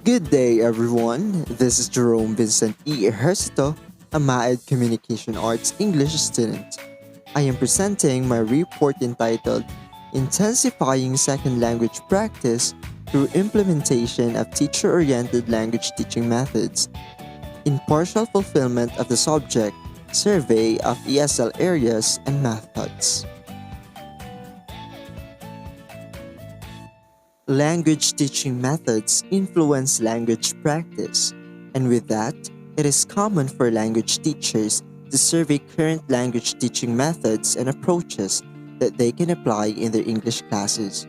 Good day, everyone. This is Jerome Vincent E. Ejercito, a MAED Communication Arts English student. I am presenting my report entitled Intensifying Second Language Practice Through Implementation of Teacher-Oriented Language Teaching Methods, in partial fulfillment of the subject Survey of ESL Areas and Methods. Language teaching methods influence language practice, and with that, it is common for language teachers to survey current language teaching methods and approaches that they can apply in their English classes.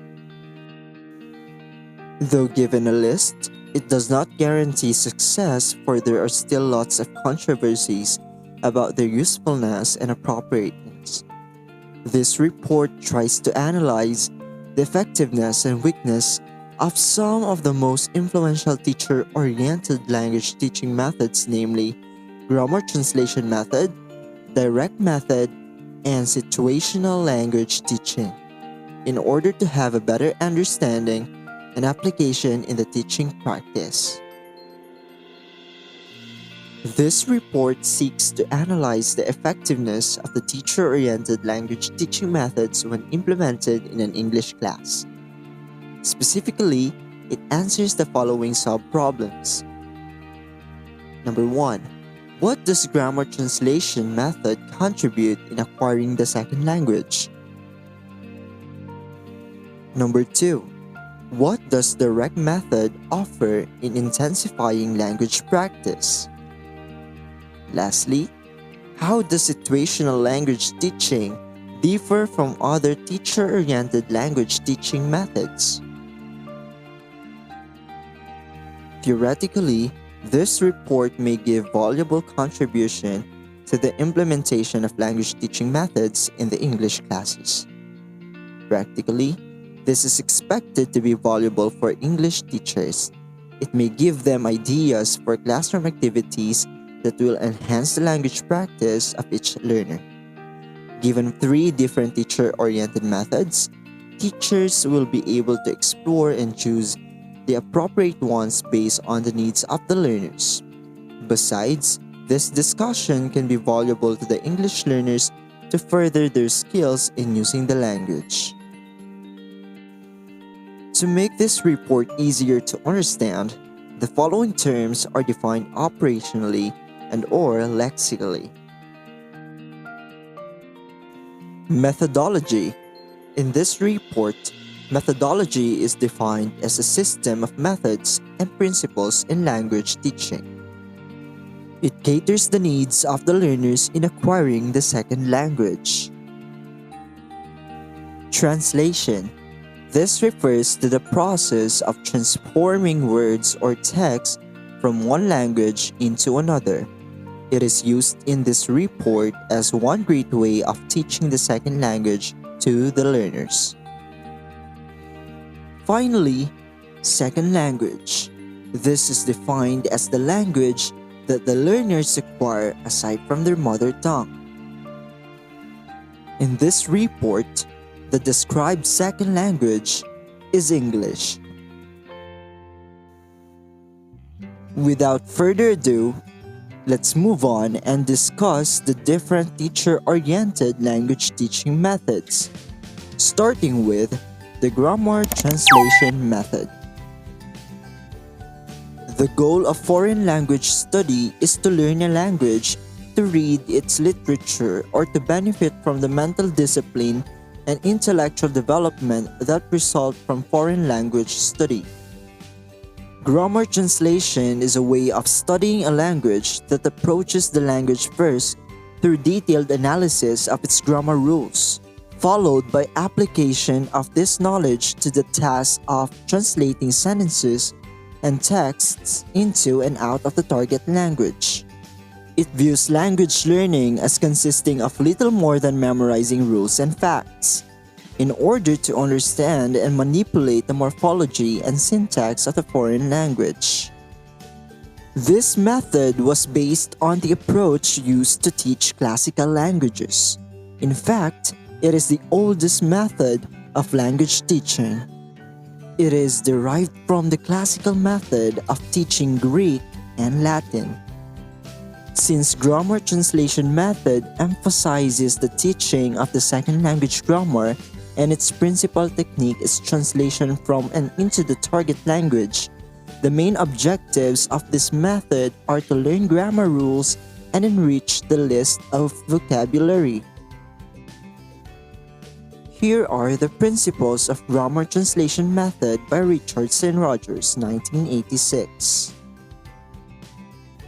Though given a list, it does not guarantee success, for there are still lots of controversies about their usefulness and appropriateness. This report tries to analyze the effectiveness and weakness of some of the most influential teacher-oriented language teaching methods, namely grammar translation method, direct method, and situational language teaching, in order to have a better understanding and application in the teaching practice. This report seeks to analyze the effectiveness of the teacher-oriented language teaching methods when implemented in an English class. Specifically, it answers the following sub-problems. Number 1. What does grammar translation method contribute in acquiring the second language? Number 2. What does direct method offer in intensifying language practice? Lastly, how does situational language teaching differ from other teacher-oriented language teaching methods? Theoretically, this report may give valuable contribution to the implementation of language teaching methods in the English classes. Practically, this is expected to be valuable for English teachers. It may give them ideas for classroom activities that will enhance the language practice of each learner. Given 3 different teacher-oriented methods, teachers will be able to explore and choose the appropriate ones based on the needs of the learners. Besides, this discussion can be valuable to the English learners to further their skills in using the language. To make this report easier to understand, the following terms are defined operationally and/or lexically. Methodology. In this report, methodology is defined as a system of methods and principles in language teaching. It caters the needs of the learners in acquiring the second language. Translation. This refers to the process of transforming words or text from one language into another. It is used in this report as one great way of teaching the second language to the learners. Finally, second language. This is defined as the language that the learners acquire aside from their mother tongue. In this report, the described second language is English. Without further ado, let's move on and discuss the different teacher-oriented language teaching methods, starting with the grammar translation method. The goal of foreign language study is to learn a language, to read its literature, or to benefit from the mental discipline and intellectual development that result from foreign language study. Grammar translation is a way of studying a language that approaches the language first through detailed analysis of its grammar rules, followed by application of this knowledge to the task of translating sentences and texts into and out of the target language. It views language learning as consisting of little more than memorizing rules and facts, in order to understand and manipulate the morphology and syntax of the foreign language. This method was based on the approach used to teach classical languages. In fact, it is the oldest method of language teaching. It is derived from the classical method of teaching Greek and Latin. Since grammar translation method emphasizes the teaching of the second language grammar and its principal technique is translation from and into the target language, the main objectives of this method are to learn grammar rules and enrich the list of vocabulary. Here are the principles of grammar translation method by Richards and RODGERS, 1986.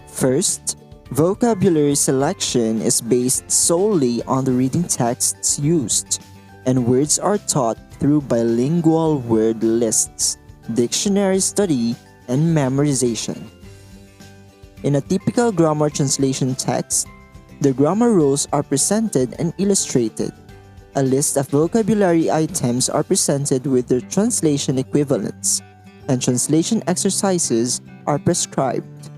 First, vocabulary selection is based solely on the reading texts used, and words are taught through bilingual word lists, dictionary study, and memorization. In a typical grammar translation text, the grammar rules are presented and illustrated. A list of vocabulary items are presented with their translation equivalents, and translation exercises are prescribed.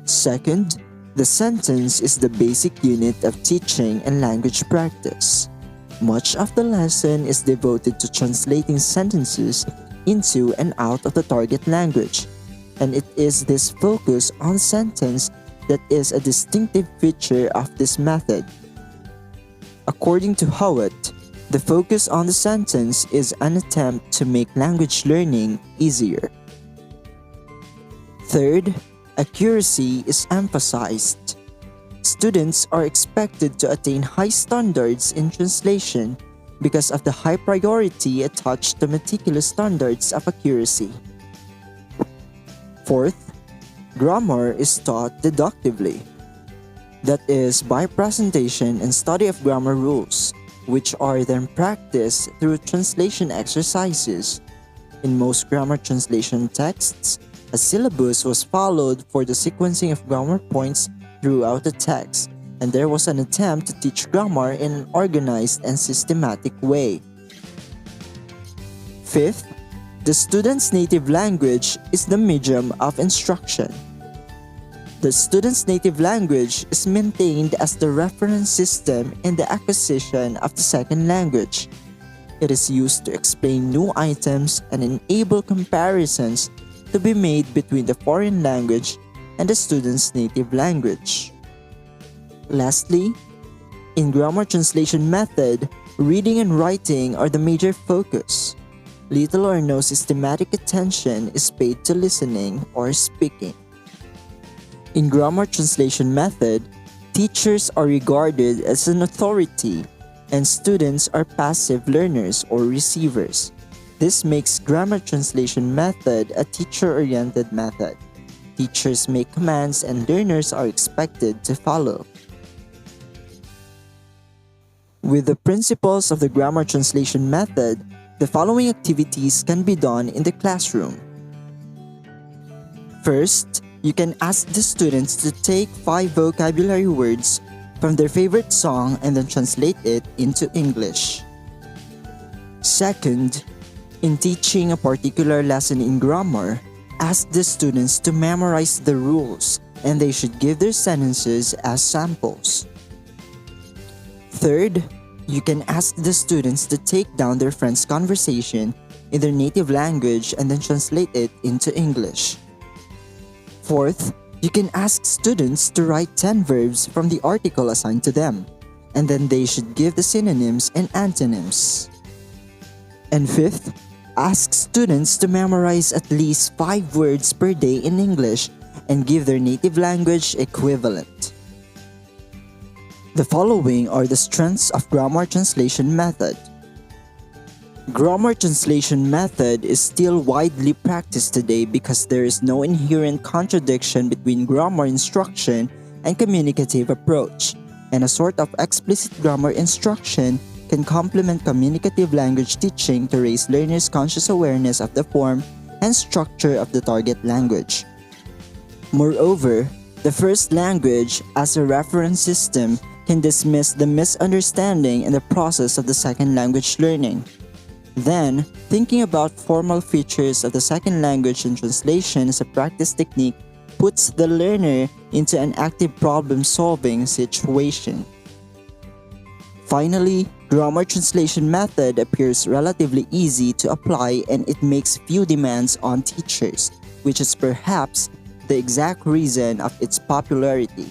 Second, the sentence is the basic unit of teaching and language practice. Much of the lesson is devoted to translating sentences into and out of the target language, and it is this focus on sentence that is a distinctive feature of this method. According to Howitt, the focus on the sentence is an attempt to make language learning easier. Third, accuracy is emphasized. Students are expected to attain high standards in translation because of the high priority attached to meticulous standards of accuracy. Fourth, grammar is taught deductively. That is, by presentation and study of grammar rules, which are then practiced through translation exercises. In most grammar translation texts, a syllabus was followed for the sequencing of grammar points throughout the text, and there was an attempt to teach grammar in an organized and systematic way. Fifth, the student's native language is the medium of instruction. The student's native language is maintained as the reference system in the acquisition of the second language. It is used to explain new items and enable comparisons to be made between the foreign language and the student's native language. Lastly, in grammar translation method, reading and writing are the major focus. Little or no systematic attention is paid to listening or speaking. In grammar translation method, teachers are regarded as an authority and students are passive learners or receivers. This makes grammar translation method a teacher-oriented method. Teachers make commands and learners are expected to follow. With the principles of the grammar translation method, the following activities can be done in the classroom. First, you can ask the students to take 5 vocabulary words from their favorite song and then translate it into English. Second, in teaching a particular lesson in grammar, ask the students to memorize the rules and they should give their sentences as samples. Third, you can ask the students to take down their friend's conversation in their native language and then translate it into English. Fourth, you can ask students to write 10 verbs from the article assigned to them, and then they should give the synonyms and antonyms. And fifth, ask students to memorize at least 5 words per day in English and give their native language equivalent. The following are the strengths of grammar translation method. Grammar translation method is still widely practiced today because there is no inherent contradiction between grammar instruction and communicative approach, and a sort of explicit grammar instruction can complement communicative language teaching to raise learners' conscious awareness of the form and structure of the target language. Moreover, the first language as a reference system can dismiss the misunderstanding in the process of the second language learning. Then, thinking about formal features of the second language in translation as a practice technique puts the learner into an active problem-solving situation. Finally, Grammar translation method appears relatively easy to apply and it makes few demands on teachers, which is perhaps the exact reason of its popularity.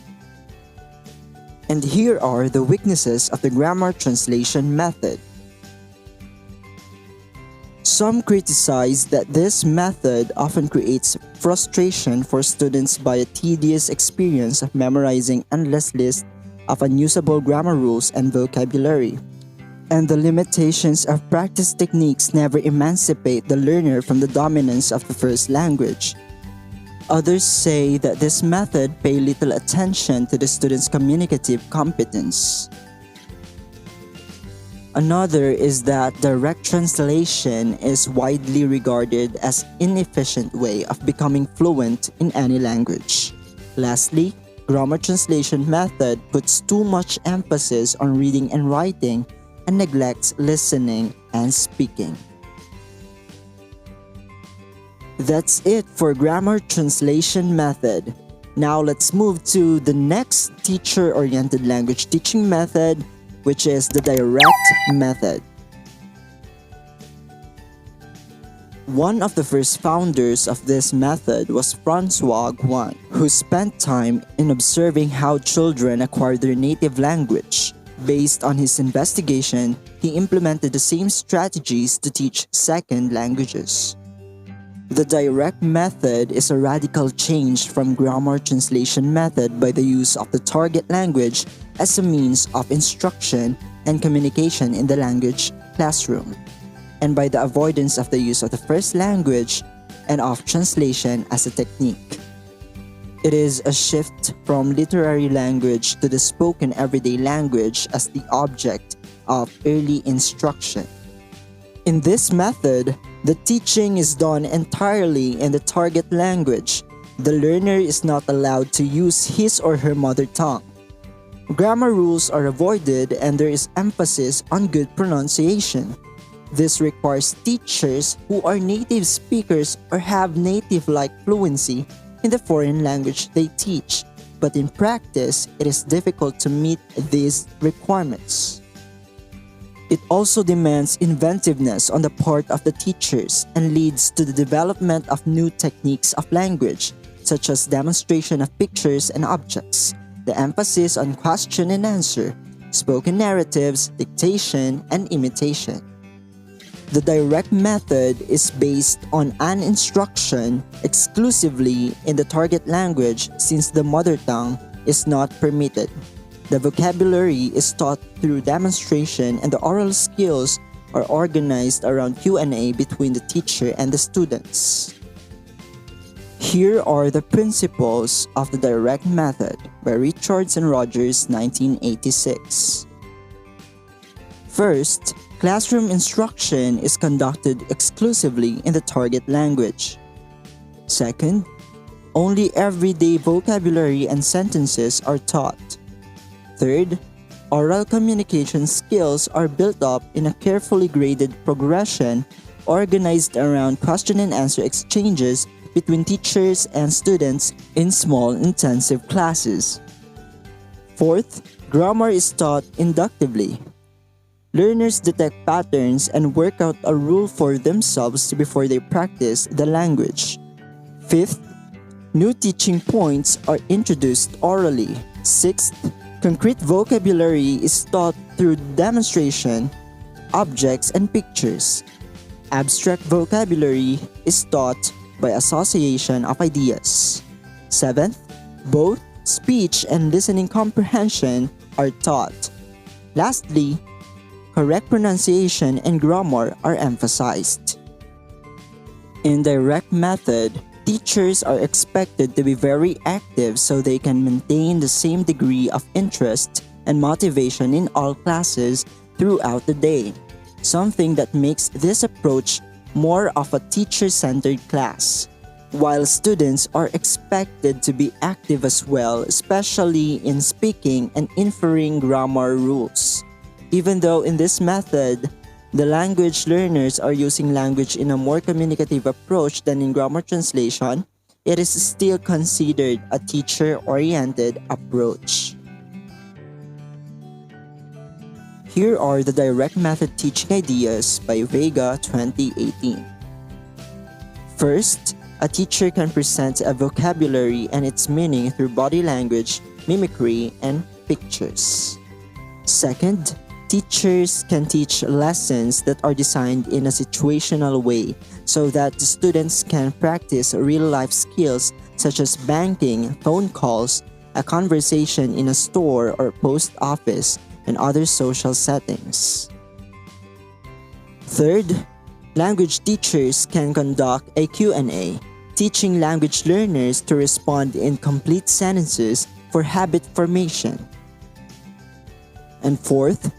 And here are the weaknesses of the grammar translation method. Some criticize that this method often creates frustration for students by a tedious experience of memorizing endless lists of unusable grammar rules and vocabulary. And the limitations of practice techniques never emancipate the learner from the dominance of the first language. Others say that this method pays little attention to the student's communicative competence. Another is that direct translation is widely regarded as an inefficient way of becoming fluent in any language. Lastly, grammar translation method puts too much emphasis on reading and writing and neglects listening and speaking. That's it for grammar translation method. Now let's move to the next teacher-oriented language teaching method, which is the direct method. One of the first founders of this method was Francois Guan, who spent time in observing how children acquire their native language. Based on his investigation, he implemented the same strategies to teach second languages. The direct method is a radical change from grammar translation method by the use of the target language as a means of instruction and communication in the language classroom, and by the avoidance of the use of the first language and of translation as a technique. It is a shift from literary language to the spoken everyday language as the object of early instruction. In this method, the teaching is done entirely in the target language. The learner is not allowed to use his or her mother tongue. Grammar rules are avoided and there is emphasis on good pronunciation. This requires teachers who are native speakers or have native-like fluency in the foreign language they teach, but in practice, it is difficult to meet these requirements. It also demands inventiveness on the part of the teachers and leads to the development of new techniques of language, such as demonstration of pictures and objects, the emphasis on question and answer, spoken narratives, dictation, and imitation. The direct method is based on an instruction exclusively in the target language since the mother tongue is not permitted. The vocabulary is taught through demonstration and the oral skills are organized around Q&A between the teacher and the students. Here are the principles of the direct method by Richards and Rogers, 1986. First, classroom instruction is conducted exclusively in the target language. Second, only everyday vocabulary and sentences are taught. Third, oral communication skills are built up in a carefully graded progression organized around question and answer exchanges between teachers and students in small intensive classes. Fourth, grammar is taught inductively. Learners detect patterns and work out a rule for themselves before they practice the language. Fifth, new teaching points are introduced orally. Sixth, concrete vocabulary is taught through demonstration, objects, and pictures. Abstract vocabulary is taught by association of ideas. Seventh, both speech and listening comprehension are taught. Lastly, correct pronunciation and grammar are emphasized. In direct method, teachers are expected to be very active so they can maintain the same degree of interest and motivation in all classes throughout the day, something that makes this approach more of a teacher-centered class, while students are expected to be active as well, especially in speaking and inferring grammar rules. Even though in this method, the language learners are using language in a more communicative approach than in grammar translation, it is still considered a teacher-oriented approach. Here are the direct method teaching ideas by VEGA 2018. First, a teacher can present a vocabulary and its meaning through body language, mimicry, and pictures. Second, teachers can teach lessons that are designed in a situational way so that the students can practice real-life skills such as banking, phone calls, a conversation in a store or post office, and other social settings. Third, language teachers can conduct a Q&A, teaching language learners to respond in complete sentences for habit formation. And fourth,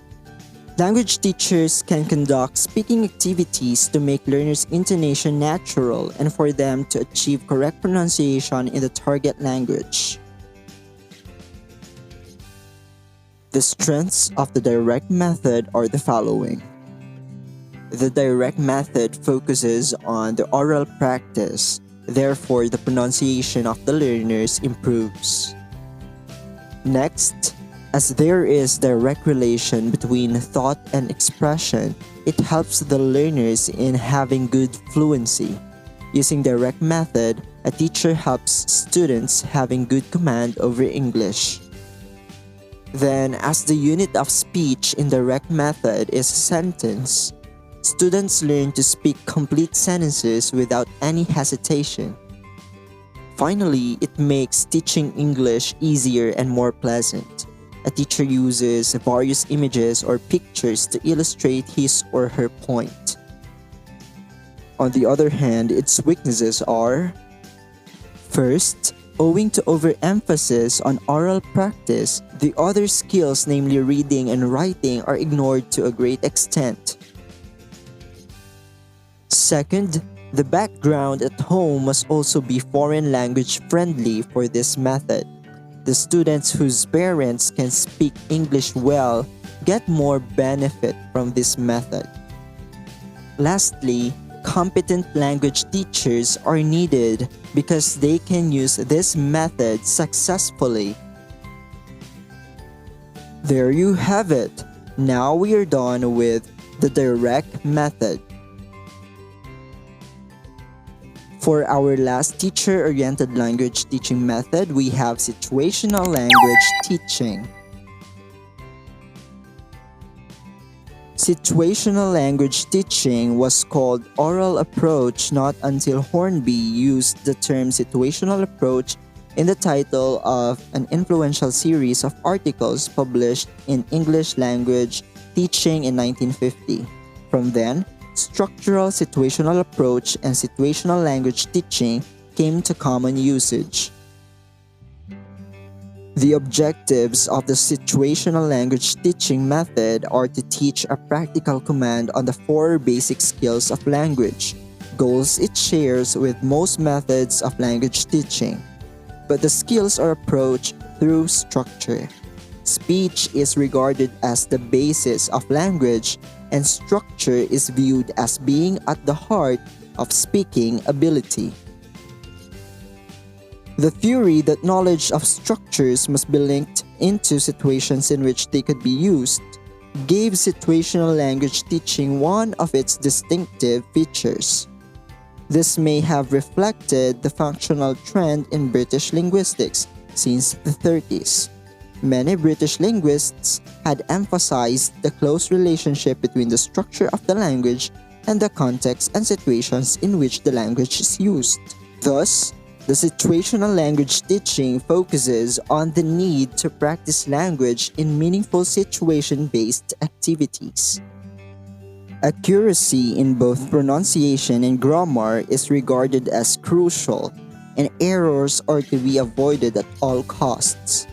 language teachers can conduct speaking activities to make learners' intonation natural and for them to achieve correct pronunciation in the target language. The strengths of the direct method are the following. The direct method focuses on the oral practice, therefore the pronunciation of the learners improves. Next, as there is direct relation between thought and expression, it helps the learners in having good fluency. Using direct method, a teacher helps students having good command over English. Then, as the unit of speech in direct method is sentence, students learn to speak complete sentences without any hesitation. Finally, it makes teaching English easier and more pleasant. A teacher uses various images or pictures to illustrate his or her point. On the other hand, its weaknesses are: first, owing to overemphasis on oral practice, the other skills, namely reading and writing, are ignored to a great extent. Second, the background at home must also be foreign language friendly for this method. The students whose parents can speak English well get more benefit from this method. Lastly, competent language teachers are needed because they can use this method successfully. There you have it. Now we are done with the direct method. For our last teacher-oriented language teaching method, we have situational language teaching. Situational language teaching was called oral approach not until Hornby used the term situational approach in the title of an influential series of articles published in English language teaching in 1950. From then, structural situational approach and situational language teaching came to common usage. The objectives of the situational language teaching method are to teach a practical command on the 4 basic skills of language, goals it shares with most methods of language teaching. But the skills are approached through structure. Speech is regarded as the basis of language, and structure is viewed as being at the heart of speaking ability. The theory that knowledge of structures must be linked into situations in which they could be used gave situational language teaching one of its distinctive features. This may have reflected the functional trend in British linguistics since the 30s. Many British linguists had emphasized the close relationship between the structure of the language and the context and situations in which the language is used. Thus, the situational language teaching focuses on the need to practice language in meaningful situation-based activities. Accuracy in both pronunciation and grammar is regarded as crucial, and errors are to be avoided at all costs.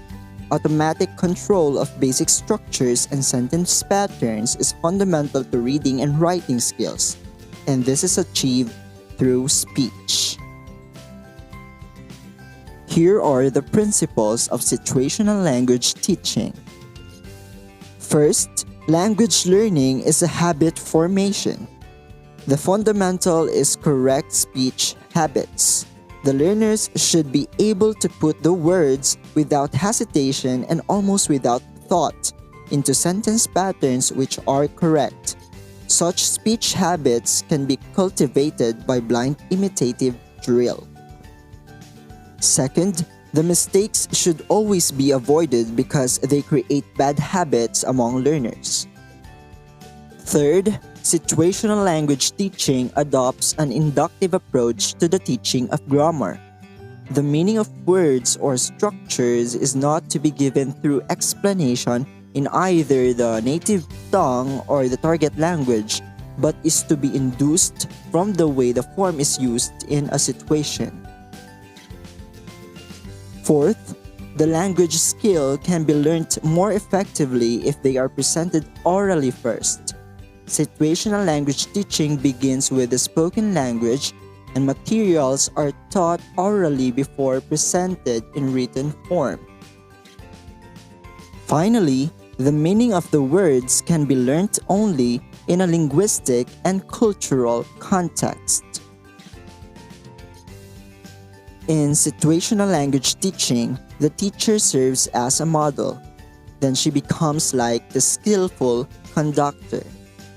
Automatic control of basic structures and sentence patterns is fundamental to reading and writing skills, and this is achieved through speech. Here are the principles of situational language teaching. First, language learning is a habit formation. The fundamental is correct speech habits. The learners should be able to put the words without hesitation and almost without thought. into sentence patterns which are correct. Such speech habits can be cultivated by blind imitative drill. Second, the mistakes should always be avoided because they create bad habits among learners. Third, situational language teaching adopts an inductive approach to the teaching of grammar. The meaning of words or structures is not to be given through explanation in either the native tongue or the target language, but is to be induced from the way the form is used in a situation. Fourth, the language skill can be learnt more effectively if they are presented orally first. Situational language teaching begins with the spoken language, and materials are taught orally before presented in written form. Finally, the meaning of the words can be learnt only in a linguistic and cultural context. In situational language teaching, the teacher serves as a model. Then she becomes like the skillful conductor,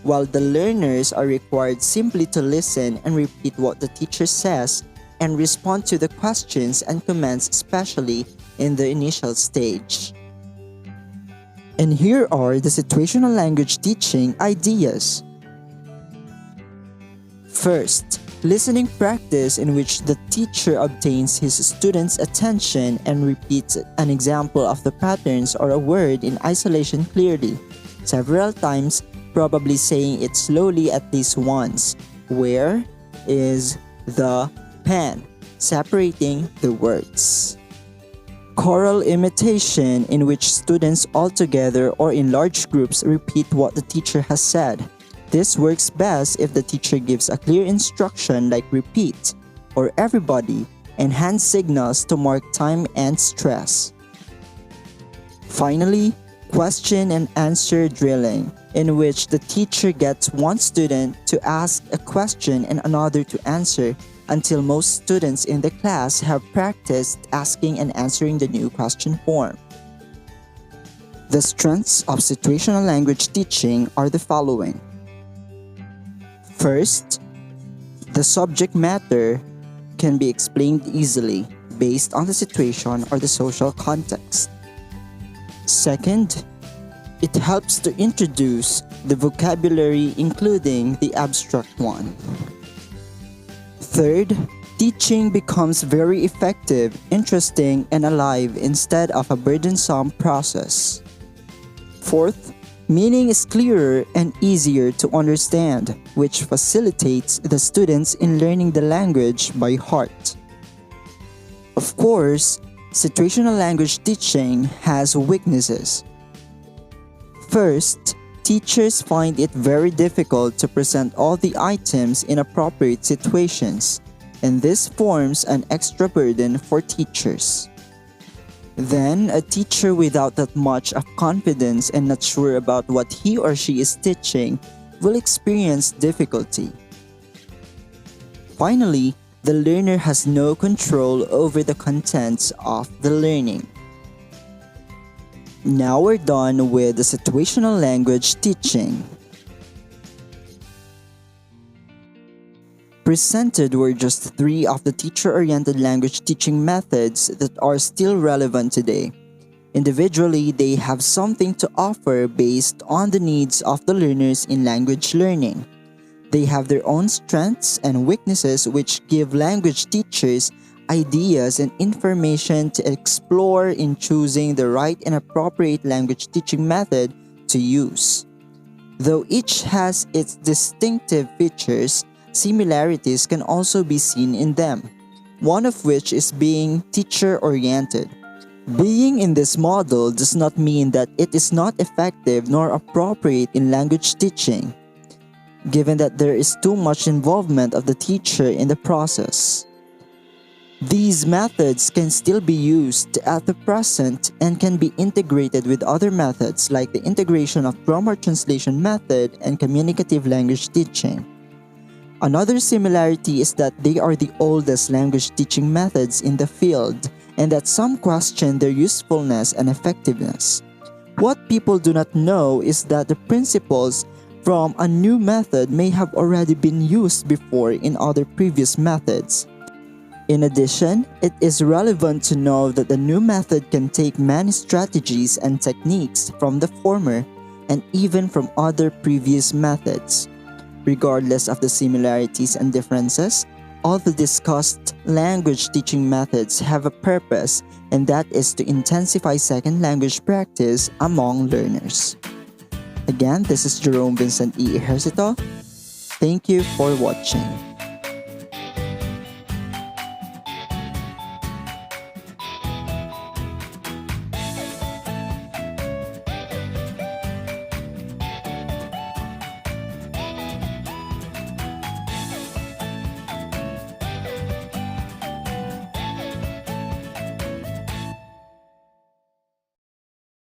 while the learners are required simply to listen and repeat what the teacher says and respond to the questions and comments, especially in the initial stage. And here are the situational language teaching ideas. First, listening practice in which the teacher obtains his students' attention and repeats an example of the patterns or a word in isolation clearly, several times, probably saying it slowly at least once. Where is the pen? Separating the words. Choral imitation in which students all together or in large groups repeat what the teacher has said. This works best if the teacher gives a clear instruction like repeat or everybody and hand signals to mark time and stress. Finally, question and answer drilling, in which the teacher gets one student to ask a question and another to answer until most students in the class have practiced asking and answering the new question form. The strengths of situational language teaching are the following. First, the subject matter can be explained easily based on the situation or the social context. Second, it helps to introduce the vocabulary including the abstract one. Third, teaching becomes very effective, interesting, and alive instead of a burdensome process. Fourth, meaning is clearer and easier to understand, which facilitates the students in learning the language by heart. Of course, situational language teaching has weaknesses. First, teachers find it very difficult to present all the items in appropriate situations, and this forms an extra burden for teachers. Then, a teacher without that much of confidence and not sure about what he or she is teaching will experience difficulty. Finally, the learner has no control over the contents of the learning. Now we're done with the situational language teaching. Presented were just 3 of the teacher-oriented language teaching methods that are still relevant today. Individually, they have something to offer based on the needs of the learners in language learning. They have their own strengths and weaknesses which give language teachers ideas and information to explore in choosing the right and appropriate language teaching method to use. Though each has its distinctive features, similarities can also be seen in them, one of which is being teacher-oriented. Being in this model does not mean that it is not effective nor appropriate in language teaching, given that there is too much involvement of the teacher in the process. These methods can still be used at the present and can be integrated with other methods like the integration of grammar translation method and communicative language teaching. Another similarity is that they are the oldest language teaching methods in the field and that some question their usefulness and effectiveness. What people do not know is that the principles from a new method may have already been used before in other previous methods. In addition, it is relevant to know that the new method can take many strategies and techniques from the former and even from other previous methods. Regardless of the similarities and differences, all the discussed language teaching methods have a purpose, and that is to intensify second language practice among learners. Again, this is Jerome Vincent E. Ejercito. Thank you for watching.